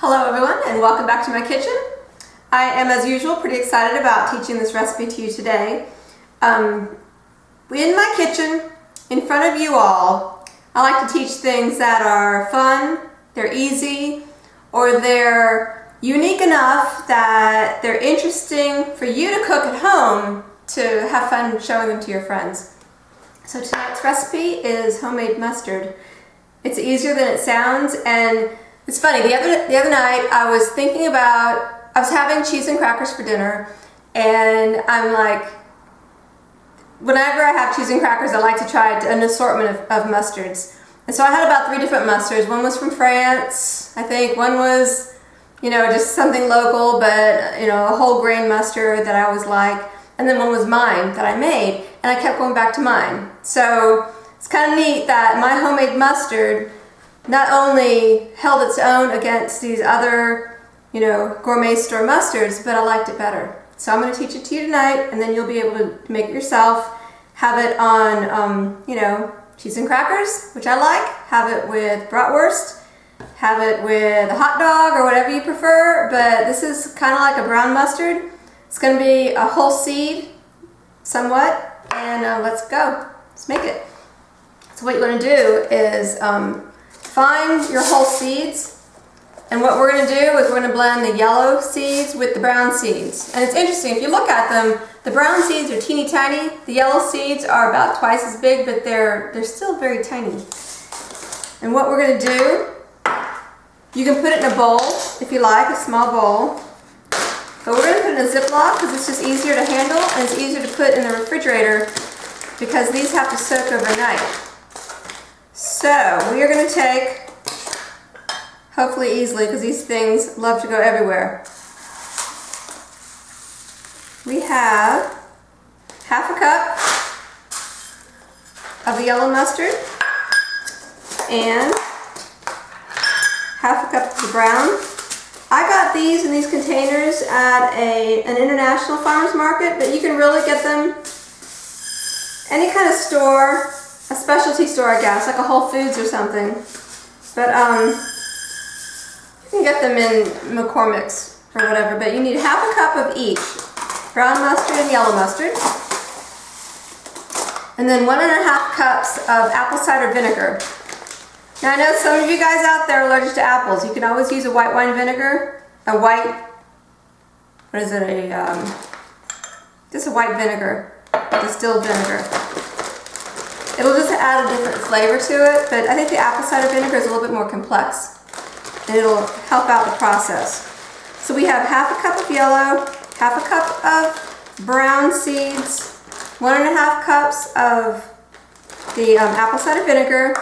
Hello everyone and welcome back to my kitchen. I am as usual pretty excited about teaching this recipe to you today. In my kitchen, in front of you all, I like to teach things that are fun, they're easy, or they're unique enough that they're interesting for you to cook at home to have fun showing them to your friends. So tonight's recipe is homemade mustard. It's easier than it sounds, and it's funny, the other night I was thinking about, I was having cheese and crackers for dinner, and I'm like, whenever I have cheese and crackers, I like to try an assortment of mustards. And so I had about 3 different mustards. One was from France, I think. One was, just something local, but, a whole grain mustard that I always like. And then one was mine that I made, and I kept going back to mine. So it's kind of neat that my homemade mustard not only held its own against these other, gourmet store mustards, but I liked it better. So I'm going to teach it to you tonight, and then you'll be able to make it yourself. Have it on, cheese and crackers, which I like. Have it with bratwurst. Have it with a hot dog or whatever you prefer, but this is kind of like a brown mustard. It's going to be a whole seed, somewhat, and let's go. Let's make it. So what you want to do is find your whole seeds, and what we're going to do is we're going to blend the yellow seeds with the brown seeds. And it's interesting, if you look at them, the brown seeds are teeny tiny, the yellow seeds are about twice as big, but they're still very tiny. And what we're going to do, you can put it in a bowl if you like, a small bowl, but we're going to put it in a Ziploc because it's just easier to handle and it's easier to put in the refrigerator because these have to soak overnight. So we are going to take, hopefully easily, because these things love to go everywhere. We have half a cup of the yellow mustard and half a cup of the brown. I got these in these containers at an international farmer's market, but you can really get them any kind of store. A specialty store, I guess, like a Whole Foods or something. But you can get them in McCormick's or whatever, but you need half a cup of each. Brown mustard and yellow mustard. And then 1.5 cups of apple cider vinegar. Now I know some of you guys out there are allergic to apples. You can always use a white wine vinegar. Just a white vinegar, distilled vinegar. It'll just add a different flavor to it, but I think the apple cider vinegar is a little bit more complex, and it'll help out the process. So we have half a cup of yellow, half a cup of brown seeds, 1.5 cups of the apple cider vinegar,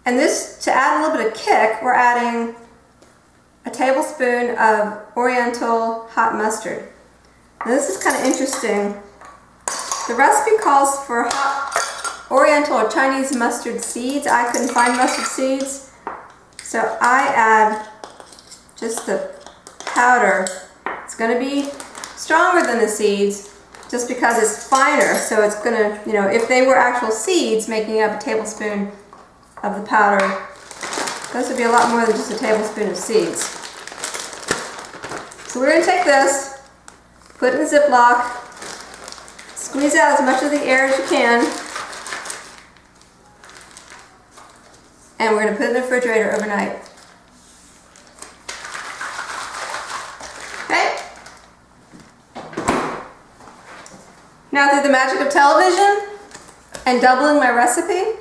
and this, to add a little bit of kick, we're adding a tablespoon of Oriental hot mustard. Now this is kind of interesting. The recipe calls for hot Oriental or Chinese mustard seeds. I couldn't find mustard seeds, so I add just the powder. It's going to be stronger than the seeds just because it's finer, so it's going to, if they were actual seeds making up a tablespoon of the powder, this would be a lot more than just a tablespoon of seeds. So we're going to take this, put it in a Ziploc, squeeze out as much of the air as you can, and we're going to put it in the refrigerator overnight. Okay? Now through the magic of television and doubling my recipe,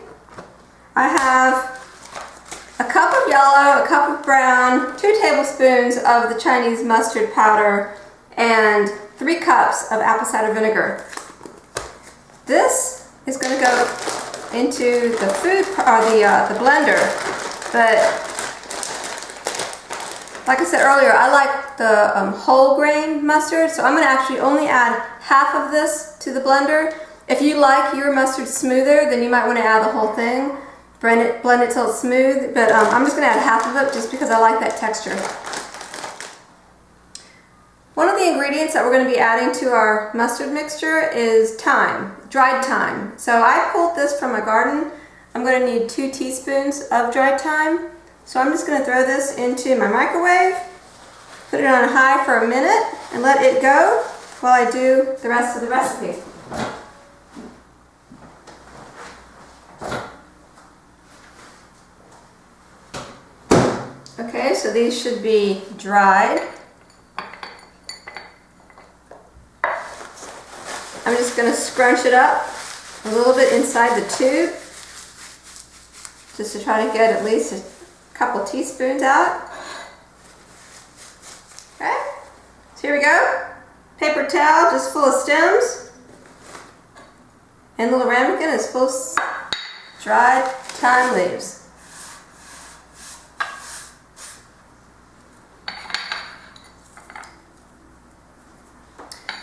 I have a cup of yellow, a cup of brown, 2 tablespoons of the Chinese mustard powder, and 3 cups of apple cider vinegar. This is going to go into the the blender, but like I said earlier, I like the whole grain mustard, so I'm going to actually only add half of this to the blender. If you like your mustard smoother, then you might want to add the whole thing, blend it till it's smooth, but I'm just going to add half of it just because I like that texture. One of the ingredients that we're going to be adding to our mustard mixture is thyme, dried thyme. So I pulled this from my garden. I'm going to need 2 teaspoons of dried thyme. So I'm just going to throw this into my microwave Put it on high for a minute and let it go while I do the rest of the recipe. Okay, so these should be dried. I'm just going to scrunch it up a little bit inside the tube, just to try to get at least a couple teaspoons out. Okay, so here we go. Paper towel just full of stems, and little ramekin is full of dried thyme leaves.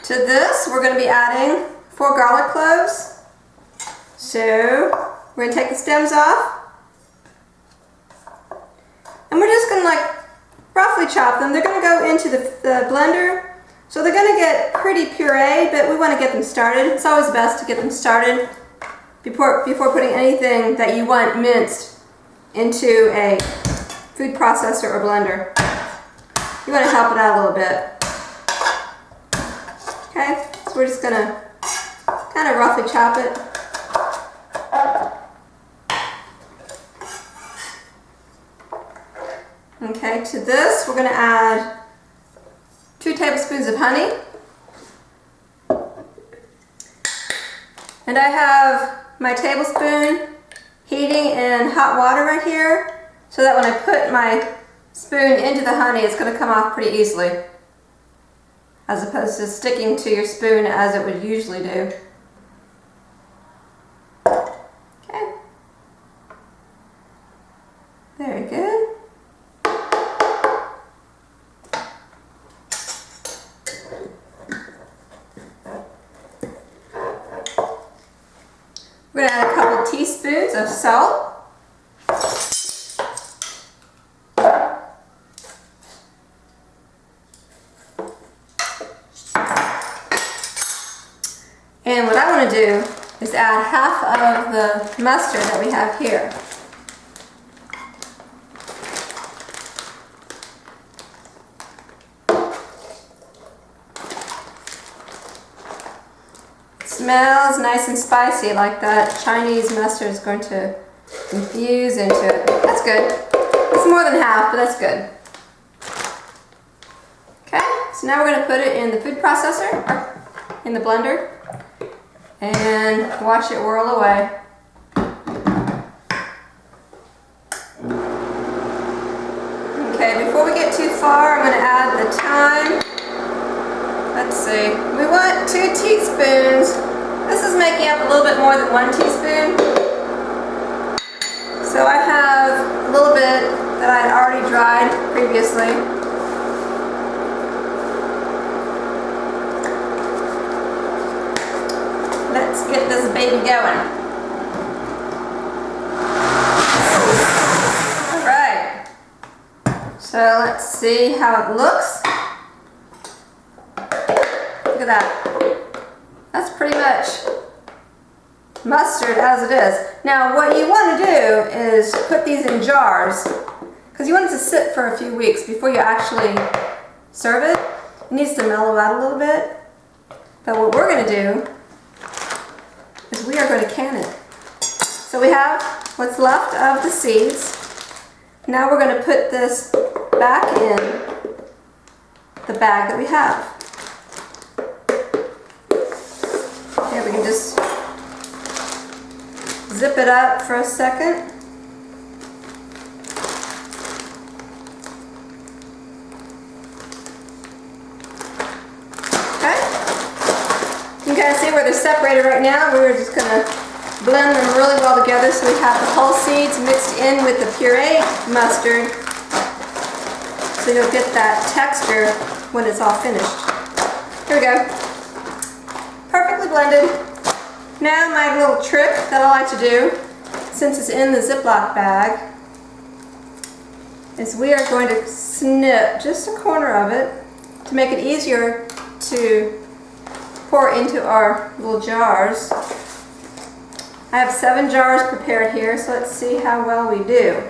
To this, we're going to be adding 4 garlic cloves. So we're going to take the stems off, and we're just going to like roughly chop them. They're going to go into the blender, so they're going to get pretty puree, but we want to get them started. It's always best to get them started before putting anything that you want minced into a food processor or blender. You want to help it out a little bit. Okay, so we're just going to kind of roughly chop it. Okay, to this we're going to add 2 tablespoons of honey. And I have my tablespoon heating in hot water right here, so that when I put my spoon into the honey, it's going to come off pretty easily, as opposed to sticking to your spoon as it would usually do. Okay. Very good. We're going to add a couple teaspoons of salt. And what I want to do is add half of the mustard that we have here. It smells nice and spicy, like that Chinese mustard is going to infuse into it. That's good. It's more than half, but that's good. Okay, so now we're going to put it in the food processor, or in the blender, and watch it whirl away. Okay, before we get too far, I'm going to add the thyme. Let's see, we want 2 teaspoons. This is making up a little bit more than 1 teaspoon. So I have a little bit that I had already dried previously. Let's get this baby going. Alright, so let's see how it looks. Look at that. That's pretty much mustard as it is. Now what you want to do is put these in jars, because you want it to sit for a few weeks before you actually serve it. It needs to mellow out a little bit. But what we're going to do is we are going to can it. So we have what's left of the seeds. Now we're going to put this back in the bag that we have. Okay, we can just zip it up for a second. Okay. You can kind of see where they're separated right now. We're just going to blend them really well together so we have the whole seeds mixed in with the pureed mustard, so you'll get that texture when it's all finished. Here we go. Perfectly blended. Now my little trick that I like to do, since it's in the Ziploc bag, is we are going to snip just a corner of it to make it easier to pour into our little jars. I have 7 jars prepared here, so let's see how well we do.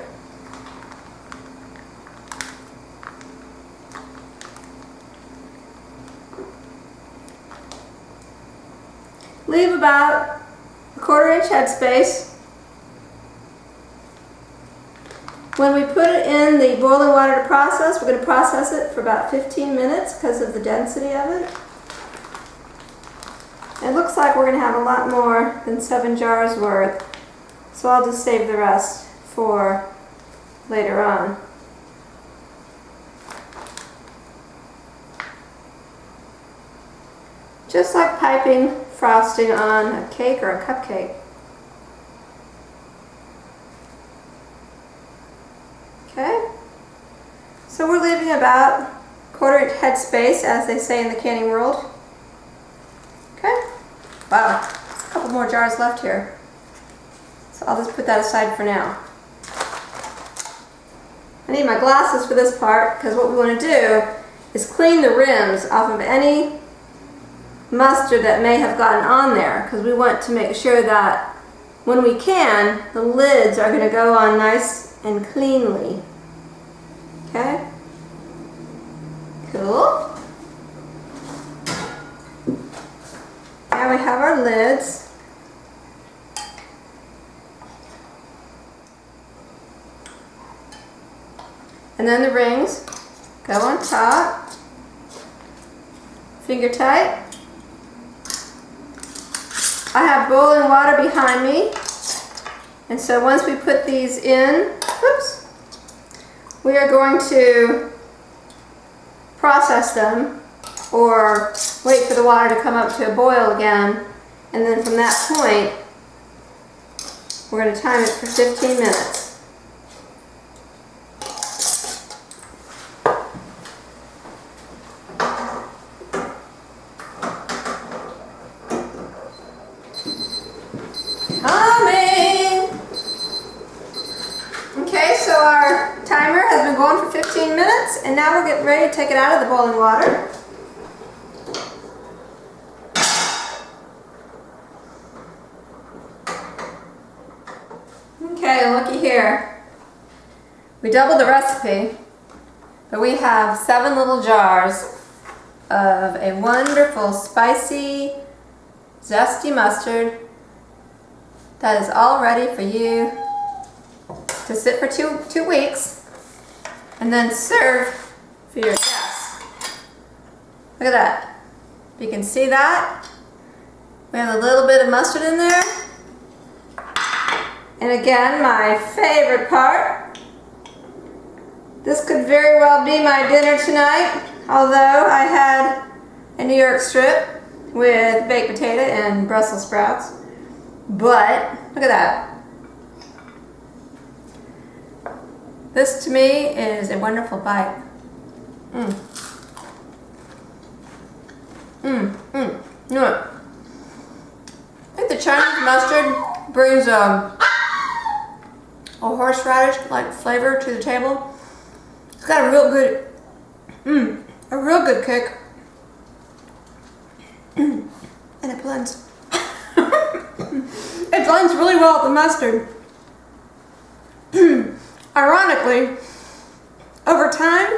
leave about a 1/4 inch headspace. When we put it in the boiling water to process, we're going to process it for about 15 minutes because of the density of it. It looks like we're going to have a lot more than 7 jars worth, so I'll just save the rest for later on. Just like piping frosting on a cake or a cupcake. Okay, so we're leaving about 1/4 inch headspace, as they say in the canning world. Okay, wow, there's a couple more jars left here. So I'll just put that aside for now. I need my glasses for this part because what we want to do is clean the rims off of any mustard that may have gotten on there, because we want to make sure that when we can, the lids are going to go on nice and cleanly. Okay? Cool. Now we have our lids. And then the rings go on top. Finger tight. I have boiling water behind me. And so once we put these in, whoops, we are going to process them or wait for the water to come up to a boil again. And then from that point, we're going to time it for 15 minutes. Okay, so our timer has been going for 15 minutes, and now we're getting ready to take it out of the boiling water. Okay, looky here. We doubled the recipe, but we have 7 little jars of a wonderful, spicy, zesty mustard that is all ready for you to sit for two weeks and then serve for your guests. Look at that. You can see that. We have a little bit of mustard in there. And again, my favorite part. This could very well be my dinner tonight, although I had a New York strip with baked potato and Brussels sprouts. But look at that. This to me is a wonderful bite. Yeah. I think the Chinese mustard brings a horseradish-like flavor to the table. It's got a real good kick, and it blends. It blends really well with the mustard. Ironically, over time,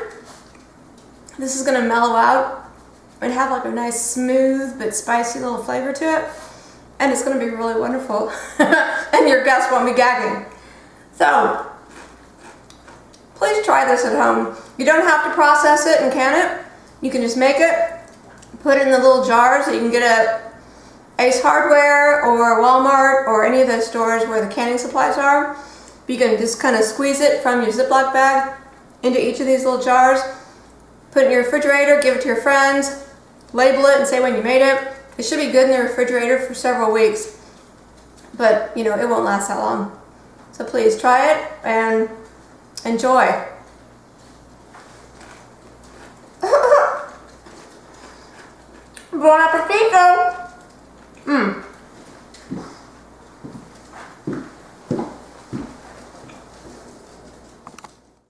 this is going to mellow out and have like a nice smooth but spicy little flavor to it, and it's going to be really wonderful, and your guests won't be gagging. So, please try this at home. You don't have to process it and can it. You can just make it, put it in the little jars that you can get at Ace Hardware or Walmart or any of those stores where the canning supplies are. You can just kind of squeeze it from your Ziploc bag into each of these little jars, put it in your refrigerator, give it to your friends, label it and say when you made it. It should be good in the refrigerator for several weeks, but you know, it won't last that long. So please try it and enjoy. Buon appetito!